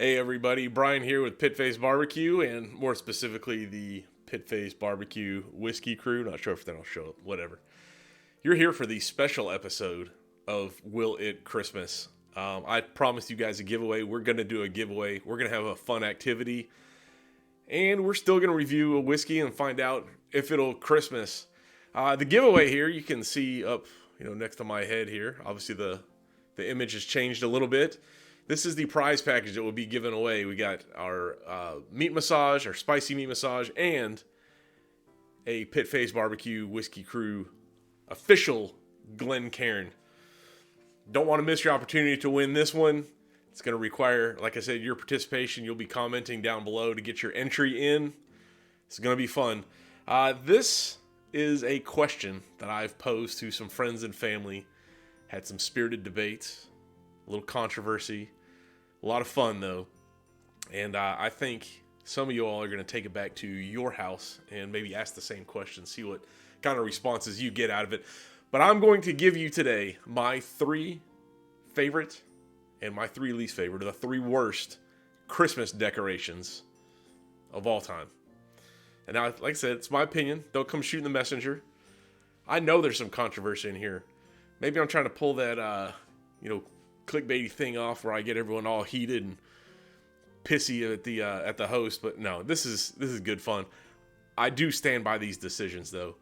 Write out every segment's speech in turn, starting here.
Hey everybody, Brian here with Pitfaced BBQ, and more specifically the Pitfaced BBQ Whiskey Crew. Not sure if that'll show up, whatever. You're here for the special episode of Will It Christmas. I promised you guys a giveaway. We're going to do a giveaway. We're going to have a fun activity, and we're still going to review a whiskey and find out if it'll Christmas. The giveaway here, you can see up, next to my head here. Obviously the image has changed a little bit. This is the prize package that will be given away. We got our meat massage, our spicy meat massage, and a Pitfaced BBQ Whiskey Crew official Glencairn. Don't want to miss your opportunity to win this one. It's going to require, like I said, your participation. You'll be commenting down below to get your entry in. It's going to be fun. This is a question that I've posed to some friends and family. Had some spirited debates, a little controversy. A lot of fun, though, and I think some of you all are going to take it back to your house and maybe ask the same question, see what kind of responses you get out of it. But I'm going to give you today my 3 favorite and my 3 least favorite, or the 3 worst Christmas decorations of all time. And now, like I said, it's my opinion. Don't come shooting the messenger. I know there's some controversy in here. Maybe I'm trying to pull that, clickbaity thing off where I get everyone all heated and pissy at the host, but no, this is good fun. I do stand by these decisions, though.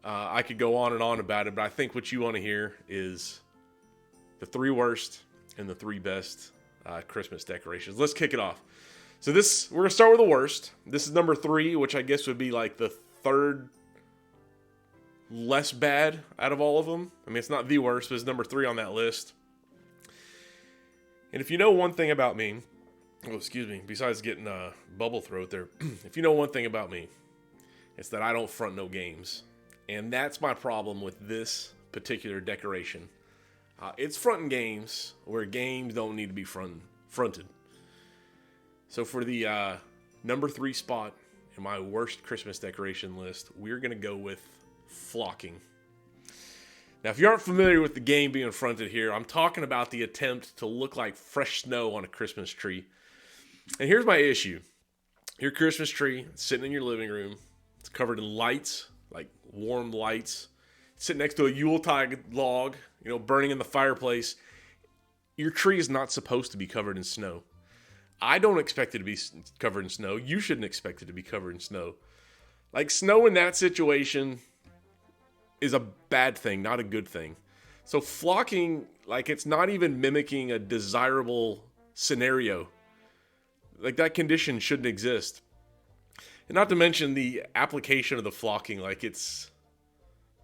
I could go on and on about it, but I think what you want to hear is the 3 worst and the 3 best Christmas decorations. Let's kick it off. So we're gonna start with the worst. This is number 3, which I guess would be like the 3rd less bad out of all of them. I mean, it's not the worst, but it's number 3 on that list. And if you know one thing about me, besides getting a bubble throat there, if you know one thing about me, it's that I don't front no games. And that's my problem with this particular decoration. It's fronting games where games don't need to be fronted. So for the number 3 spot in my worst Christmas decoration list, we're going to go with flocking. Now, if you aren't familiar with the game being fronted here, I'm talking about the attempt to look like fresh snow on a Christmas tree. And here's my issue. Your Christmas tree, sitting in your living room. It's covered in lights, like warm lights. Sitting next to a Yuletide log, burning in the fireplace. Your tree is not supposed to be covered in snow. I don't expect it to be covered in snow. You shouldn't expect it to be covered in snow. Like, snow in that situation is a bad thing, not a good thing. So flocking, like, it's not even mimicking a desirable scenario. Like, that condition shouldn't exist. And not to mention the application of the flocking, like it's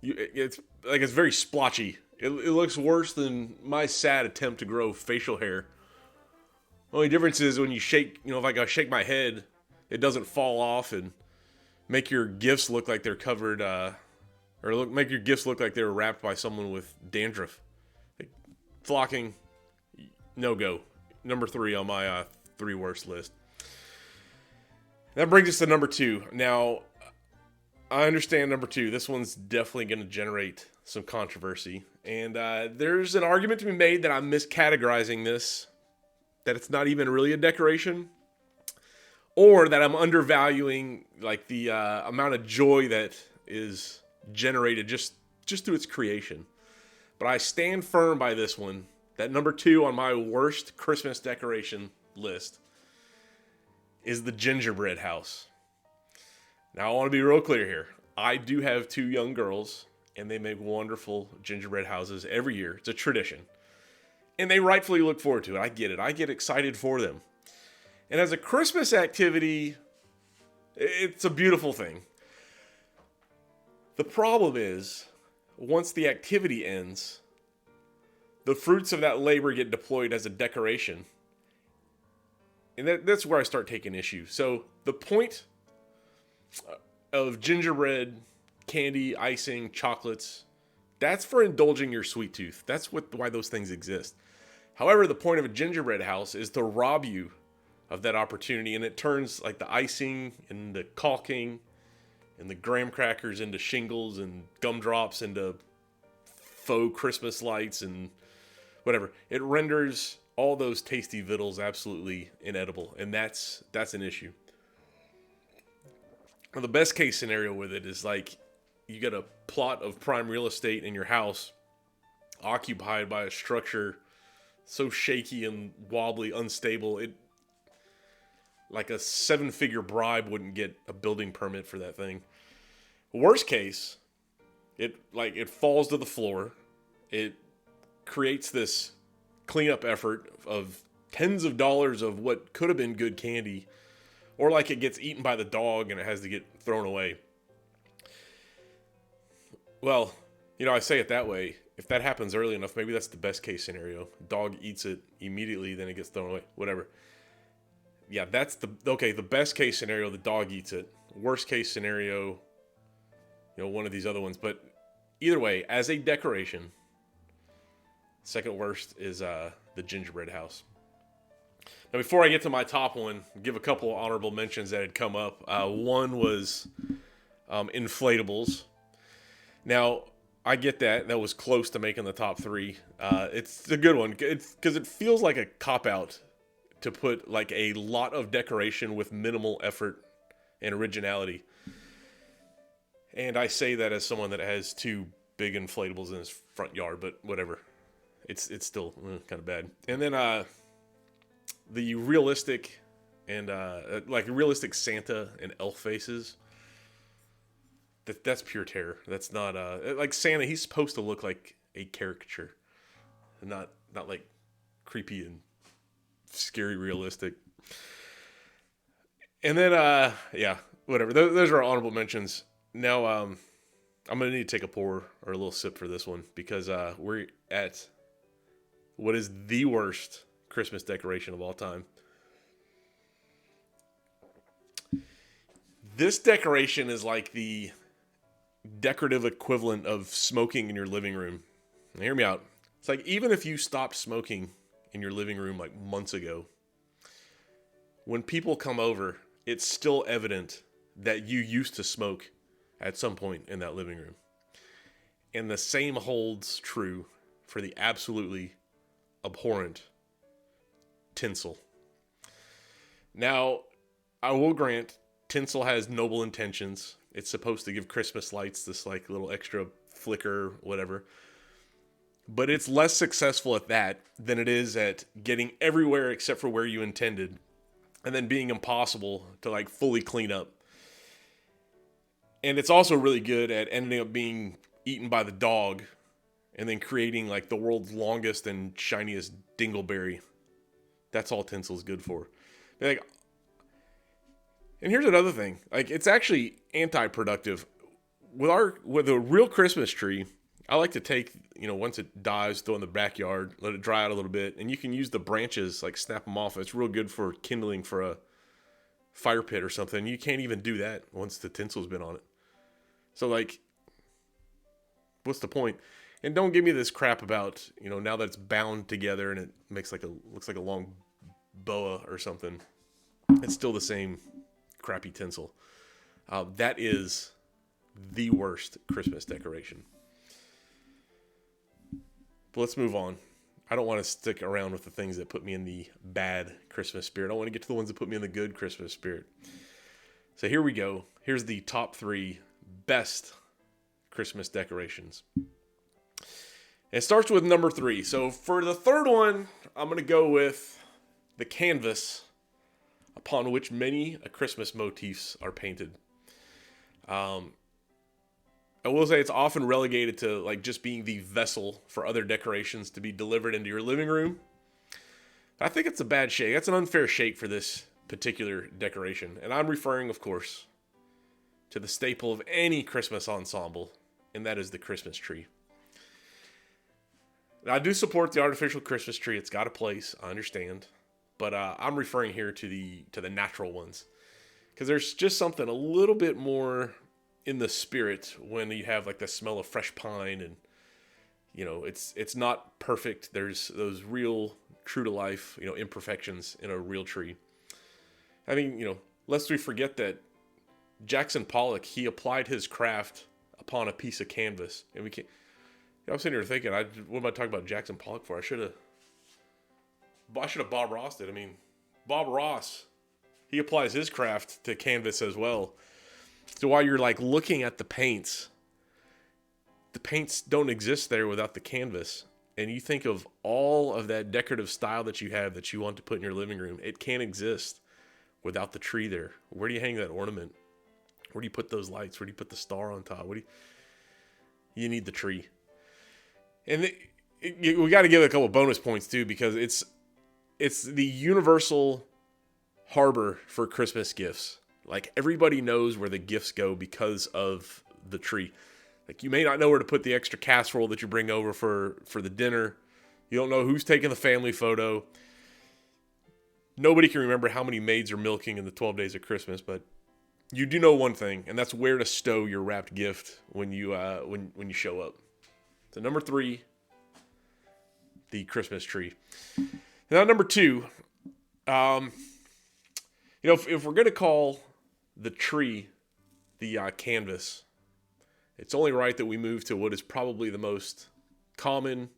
very splotchy. It looks worse than my sad attempt to grow facial hair. Only difference is when you shake, if I go shake my head, it doesn't fall off and make your gifts look like they're covered, make your gifts look like they were wrapped by someone with dandruff. Like, flocking, no go. Number 3 on my 3 worst list. That brings us to number 2. Now, I understand number 2. This one's definitely going to generate some controversy. And there's an argument to be made that I'm miscategorizing this, that it's not even really a decoration, or that I'm undervaluing like the amount of joy that is generated just through its creation. But I stand firm by this one, that number 2 on my worst Christmas decoration list is the gingerbread house. Now, I want to be real clear here. I do have 2 young girls, and they make wonderful gingerbread houses every year. It's a tradition. And they rightfully look forward to it. I get it. I get excited for them. And as a Christmas activity, it's a beautiful thing. The problem is, once the activity ends, the fruits of that labor get deployed as a decoration. And that's where I start taking issue. So the point of gingerbread, candy, icing, chocolates, that's for indulging your sweet tooth. That's why those things exist. However, the point of a gingerbread house is to rob you of that opportunity, and it turns like the icing and the caulking and the graham crackers into shingles and gumdrops into faux Christmas lights and whatever. It renders all those tasty vittles absolutely inedible, and that's an issue. Well, the best case scenario with it is like you get a plot of prime real estate in your house occupied by a structure so shaky and wobbly, unstable, it like a 7-figure bribe wouldn't get a building permit for that thing. Worst case, it falls to the floor. It creates this cleanup effort of tens of dollars of what could have been good candy, or like it gets eaten by the dog and it has to get thrown away. Well, I say it that way. If that happens early enough, maybe that's the best case scenario. Dog eats it immediately, then it gets thrown away. Whatever. Yeah, that's the best case scenario, the dog eats it. Worst case scenario, one of these other ones. But either way, as a decoration, second worst is the gingerbread house. Now, before I get to my top one, I'll give a couple of honorable mentions that had come up. One was inflatables. Now, I get that. That was close to making the top 3. It's a good one. It's because it feels like a cop-out to put like a lot of decoration with minimal effort and originality. And I say that as someone that has 2 big inflatables in his front yard, but whatever. It's still kind of bad. And then the realistic and like realistic Santa and elf faces. That's pure terror. That's not like Santa. He's supposed to look like a caricature, not like creepy and scary realistic. And then yeah, whatever. Those are honorable mentions. Now I'm gonna need to take a pour or a little sip for this one because we're at what is the worst Christmas decoration of all time. This decoration is like the decorative equivalent of smoking in your living room. Now, hear me out. It's like even if you stopped smoking in your living room like months ago, when people come over, it's still evident that you used to smoke at some point in that living room. And the same holds true for the absolutely abhorrent tinsel. Now, I will grant tinsel has noble intentions. It's supposed to give Christmas lights this like little extra flicker, whatever. But it's less successful at that than it is at getting everywhere except for where you intended, and then being impossible to like fully clean up. And it's also really good at ending up being eaten by the dog and then creating like the world's longest and shiniest dingleberry. That's all tinsel's good for. Like, and here's another thing. Like, it's actually anti-productive. With a real Christmas tree, I like to take, once it dies, throw it in the backyard, let it dry out a little bit, and you can use the branches, like snap them off. It's real good for kindling for a fire pit or something. You can't even do that once the tinsel's been on it. So, like, what's the point? And don't give me this crap about, now that it's bound together and it makes looks like a long boa or something. It's still the same crappy tinsel. That is the worst Christmas decoration. But let's move on. I don't want to stick around with the things that put me in the bad Christmas spirit. I want to get to the ones that put me in the good Christmas spirit. So here we go. Here's the top 3 best Christmas decorations. It starts with number 3. So for the third one, I'm going to go with the canvas upon which many Christmas motifs are painted. I will say it's often relegated to like just being the vessel for other decorations to be delivered into your living room. I think it's a bad shake. That's an unfair shake for this particular decoration. And I'm referring, of course, to the staple of any Christmas ensemble, and that is the Christmas tree. Now, I do support the artificial Christmas tree. It's got a place, I understand. But I'm referring here to the natural ones. Because there's just something a little bit more in the spirit when you have like the smell of fresh pine and, it's not perfect. There's those real true to life, imperfections in a real tree. I mean, lest we forget that Jackson Pollock, he applied his craft upon a piece of canvas. And we can't, I'm sitting here thinking, what am I talking about Jackson Pollock for? I should have I should have Bob Ross did. I mean, Bob Ross, he applies his craft to canvas as well. So while you're like looking at the paints don't exist there without the canvas. And you think of all of that decorative style that you have that you want to put in your living room. It can't exist without the tree there. Where do you hang that ornament? Where do you put those lights? Where do you put the star on top? You need the tree. And we got to give it a couple bonus points too, because it's the universal harbor for Christmas gifts. Like, everybody knows where the gifts go because of the tree. Like, you may not know where to put the extra casserole that you bring over for the dinner. You don't know who's taking the family photo. Nobody can remember how many maids are milking in the 12 days of Christmas, but you do know one thing, and that's where to stow your wrapped gift when you show up. So number 3, the Christmas tree. Now number 2, if we're gonna call the tree the canvas, it's only right that we move to what is probably the most common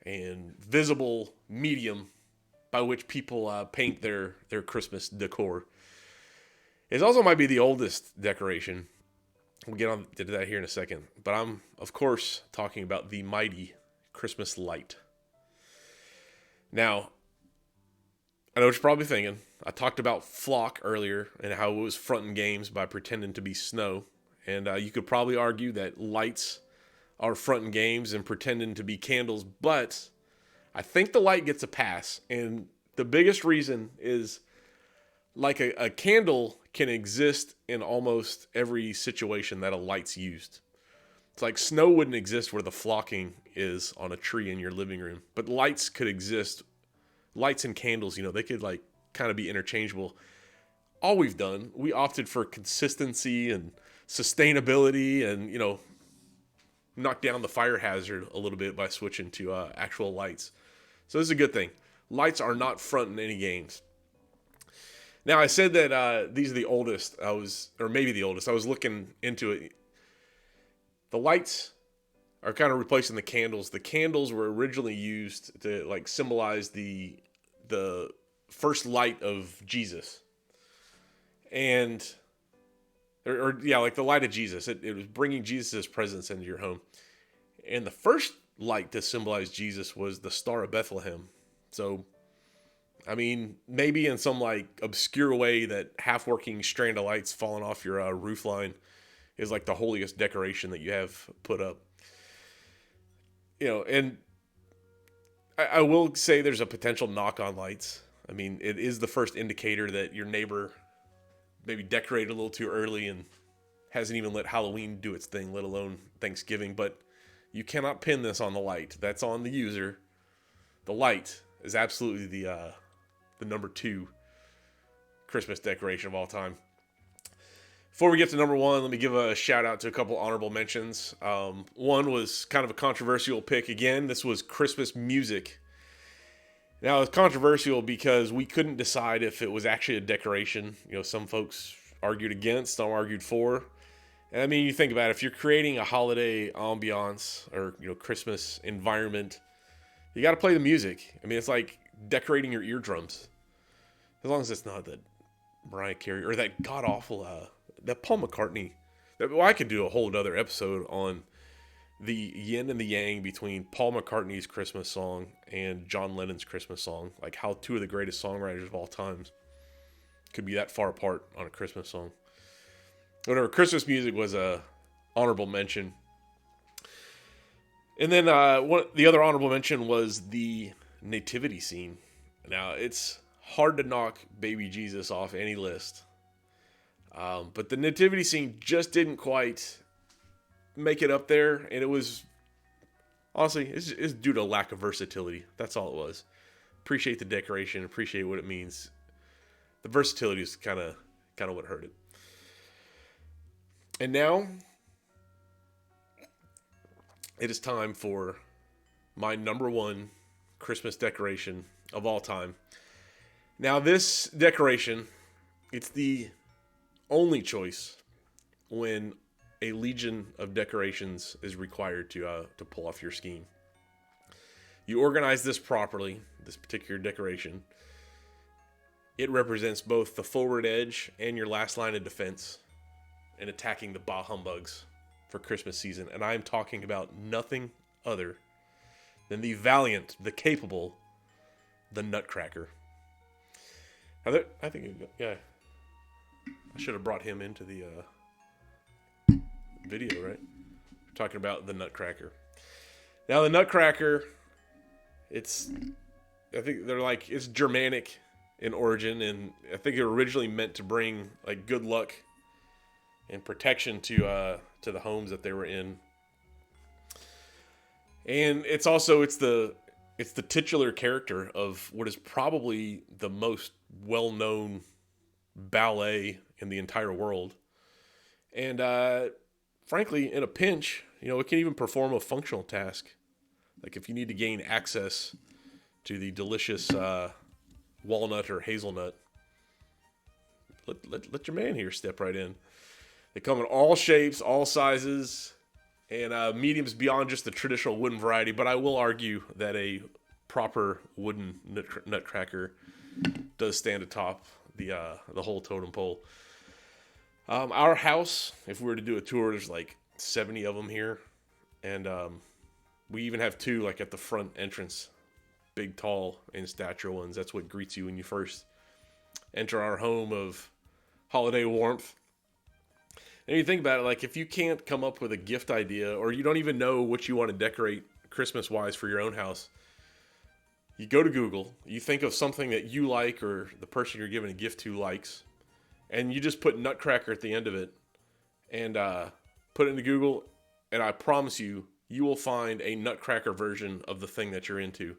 and visible medium by which people paint their Christmas decor. It also might be the oldest decoration. We'll get on to that here in a second. But I'm, of course, talking about the mighty Christmas light. Now, I know what you're probably thinking. I talked about flock earlier and how it was fronting games by pretending to be snow. And you could probably argue that lights are fronting games and pretending to be candles. But I think the light gets a pass. And the biggest reason is, like, a candle can exist in almost every situation that a light's used. It's like snow wouldn't exist where the flocking is on a tree in your living room. But lights could exist. Lights and candles, they could like kind of be interchangeable. All we've done, we opted for consistency and sustainability and, knock down the fire hazard a little bit by switching to actual lights. So this is a good thing. Lights are not fronting any games. Now, I said that these are the oldest. Maybe the oldest. I was looking into it. The lights are kind of replacing the candles. The candles were originally used to like symbolize the first light of Jesus. And, like the light of Jesus. It was bringing Jesus' presence into your home. And the first light to symbolize Jesus was the Star of Bethlehem. So, I mean, maybe in some like obscure way that half-working strand of lights falling off your roof line is like the holiest decoration that you have put up. And I will say there's a potential knock on lights. I mean, it is the first indicator that your neighbor maybe decorated a little too early and hasn't even let Halloween do its thing, let alone Thanksgiving. But you cannot pin this on the light. That's on the user. The light is absolutely the number 2 Christmas decoration of all time. Before we get to number 1, let me give a shout out to a couple honorable mentions. One was kind of a controversial pick again. This was Christmas music. Now, it's controversial because we couldn't decide if it was actually a decoration. Some folks argued against, some argued for. And I mean, you think about it, if you're creating a holiday ambiance or, Christmas environment, you got to play the music. I mean, it's like decorating your eardrums. As long as it's not that Mariah Carey or that god-awful, that Paul McCartney. I could do a whole other episode on the yin and the yang between Paul McCartney's Christmas song and John Lennon's Christmas song. Like how 2 of the greatest songwriters of all times could be that far apart on a Christmas song. Whatever, Christmas music was a honorable mention. And then the other honorable mention was the nativity scene. Now, it's hard to knock baby Jesus off any list. But the nativity scene just didn't quite make it up there. And it was, honestly, it's due to lack of versatility. That's all it was. Appreciate the decoration. Appreciate what it means. The versatility is kind of what hurt it. And now, it is time for my number 1 Christmas decoration of all time. Now, this decoration, it's the only choice when a legion of decorations is required to pull off your scheme. you organize this properly, this particular decoration, it represents both the forward edge and your last line of defense in attacking the bah humbugs for Christmas season. And I'm talking about nothing other than the valiant, the capable, the Nutcracker. I think, yeah, I should have brought him into the video, right? We're talking about the Nutcracker. Now, the Nutcracker, I think it's Germanic in origin, and I think it originally meant to bring like good luck and protection to the homes that they were in. And it's the titular character of what is probably the most well-known ballet in the entire world. And frankly, in a pinch, it can even perform a functional task. Like if you need to gain access to the delicious walnut or hazelnut, let your man here step right in. They come in all shapes, all sizes, and mediums beyond just the traditional wooden variety. But I will argue that a proper wooden Nutcracker does stand atop the whole totem pole. Our house, if we were to do a tour, there's like 70 of them here, and we even have 2 like at the front entrance, big, tall, in stature ones. That's what greets you when you first enter our home of holiday warmth. And you think about it, like if you can't come up with a gift idea, or you don't even know what you want to decorate Christmas-wise for your own house, you go to Google, you think of something that you like or the person you're giving a gift to likes, and you just put Nutcracker at the end of it and put it into Google, and I promise you, you will find a Nutcracker version of the thing that you're into.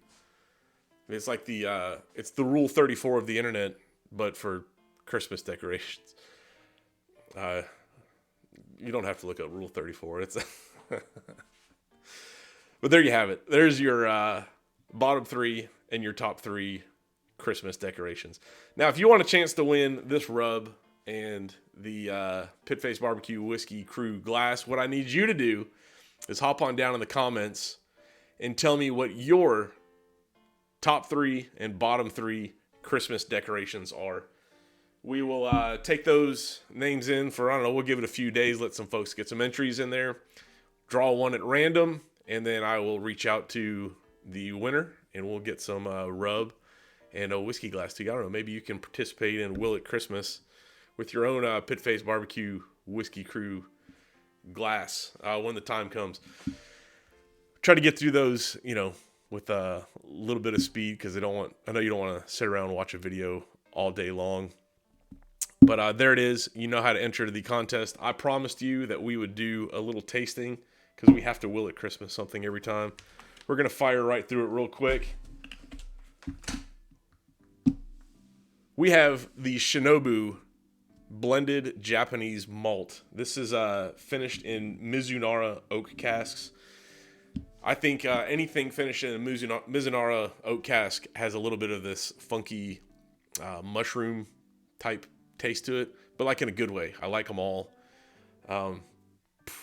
It's like it's the Rule 34 of the internet, but for Christmas decorations. You don't have to look up Rule 34. But there you have it. There's your bottom 3 and your top 3 Christmas decorations. Now, if you want a chance to win this rub and the Pitfaced BBQ Whiskey Crew glass, what I need you to do is hop on down in the comments and tell me what your top 3 and bottom 3 Christmas decorations are. We will take those names in for, I don't know, we'll give it a few days, let some folks get some entries in there, draw one at random, and then I will reach out to the winner, and we'll get some rub and a whiskey glass too. I don't know, maybe you can participate in Will It Christmas with your own Pitfaced BBQ Whiskey Crew glass when the time comes. Try to get through those, with a little bit of speed, because I know you don't want to sit around and watch a video all day long. But there it is. You know how to enter the contest. I promised you that we would do a little tasting, because we have to Will It Christmas something every time. We're going to fire right through it real quick. We have the Shinobu Blended Japanese Malt. This is finished in Mizunara oak casks. I think anything finished in a Mizunara oak cask has a little bit of this funky mushroom type taste to it, but like in a good way. I like them all.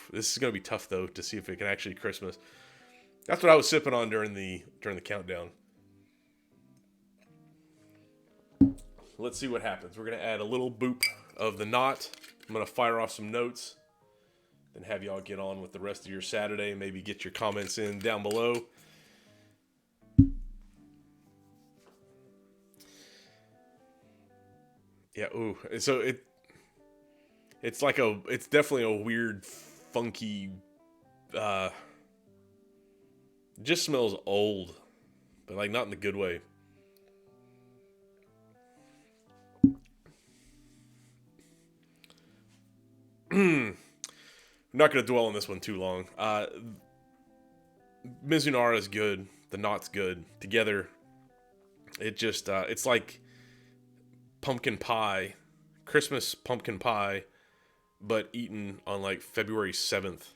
This is going to be tough, though, to see if it can actually Christmas. That's what I was sipping on during the countdown. Let's see what happens. We're going to add a little boop of the knot. I'm going to fire off some notes, then have y'all get on with the rest of your Saturday. Maybe get your comments in down below. Yeah, ooh. So it's definitely a weird, funky, just smells old, but like not in the good way. I'm not going to dwell on this one too long. Mizunara is good. The knot's good. Together, it just, it's like pumpkin pie, Christmas pumpkin pie, but eaten on like February 7th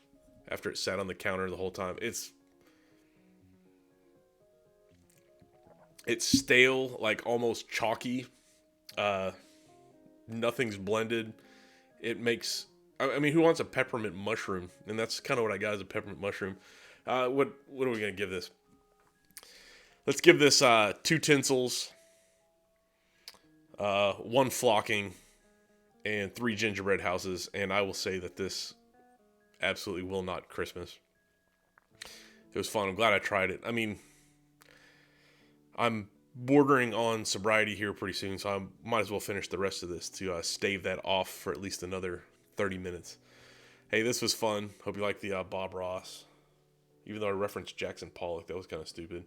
after it sat on the counter the whole time. It's stale, like almost chalky. Nothing's blended. It makes, I mean, who wants a peppermint mushroom? And that's kind of what I got, is a peppermint mushroom. What are we going to give this? Let's give this 2 tinsels, 1 flocking, and 3 gingerbread houses, and I will say that this absolutely will not Christmas. It was fun. I'm glad I tried it. I mean, I'm bordering on sobriety here pretty soon, so I might as well finish the rest of this to stave that off for at least another 30 minutes. Hey, this was fun. Hope you like the Bob Ross. Even though I referenced Jackson Pollock, that was kind of stupid.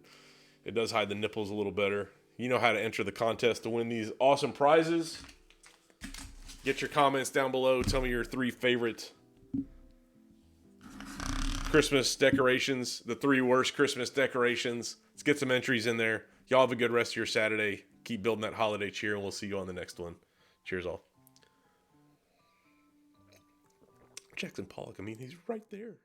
It does hide the nipples a little better. You know how to enter the contest to win these awesome prizes. Get your comments down below. Tell me your 3 favorite Christmas decorations, the 3 worst Christmas decorations. Let's get some entries in there. Y'all have a good rest of your Saturday. Keep building that holiday cheer, and we'll see you on the next one. Cheers, all. Jackson Pollock, I mean, he's right there.